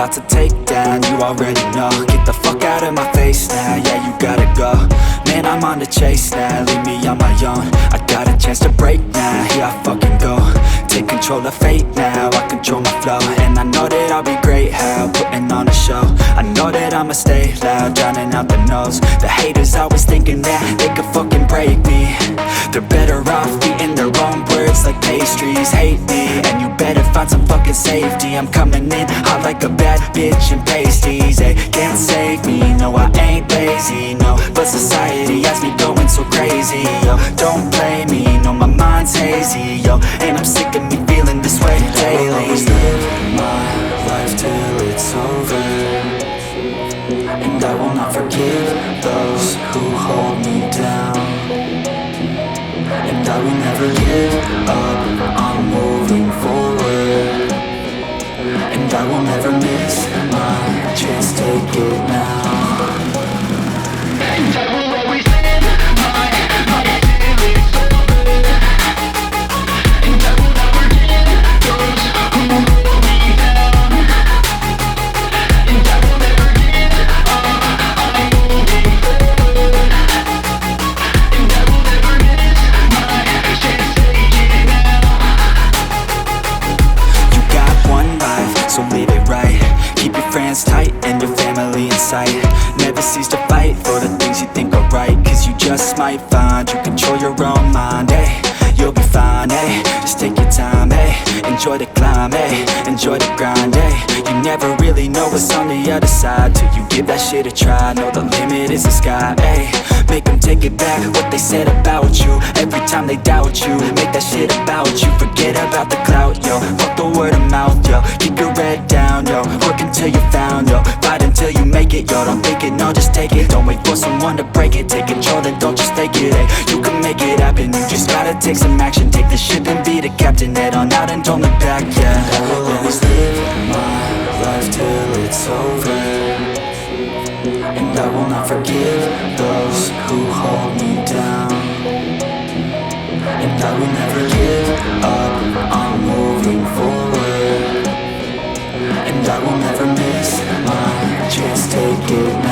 about to take down, you already know. Get the fuck out of my face now, yeah, you gotta go. Man, I'm on the chase now, leave me on my own. I got a chance to break now, here I fucking go. Take control of fate now, I control my flow. And I know that I'll be great, how, putting on a show. I know that I'ma stay loud, drowning out the noise. The haters always thinking that they could fucking break me. They're better off eating their own words like pastries. Hate me, and you better find some fucking safety. I'm coming in hot like a bad bitch in pasties. They can't save me, no I ain't lazy, no. But society has me going so crazy, yo. Don't blame me, no my mind's hazy, yo. And I'm sick of me feeling this way daily. I will always live my life till it's over, and I will not forgive those who hold me down. And I will never give up, I'm moving forward. And I will never miss my chance, take it now. And I will always live my life till it's over, and I will not forgive those who hold me down. And I will never give up, I'm moving forward. And I will never miss my chance, take it now. You got one life, so live it right. Keep your friends tight and your family in sight. Never cease to fight for the things you think are right, cause you just might find you control your own mind, eh? You'll be fine, eh? Just take your time, eh? Enjoy the climb, eh? Enjoy the grind, eh? You never really know what's on the other side till you give that shit a try. Know the limit is the sky, eh? Make them take it back, what they said about you. Every time they doubt you, make that shit about you. Forget about the clout, yo. Fuck the word of mouth, yo. Keep your head down, yo. Work until you're found, yo. Fight until you make it, yo. Don't think it, no, just take it. Don't wait for someone to break it. Take control and don't just take it, eh? You can make it happen, you just gotta take some action. Take the ship and be the captain. Head on out and don't look back, yeah. I will always live my life till it's over, and I will not forgive those who hold me down. And I will never give up, I'm moving forward. And I will never miss my chance, take it now.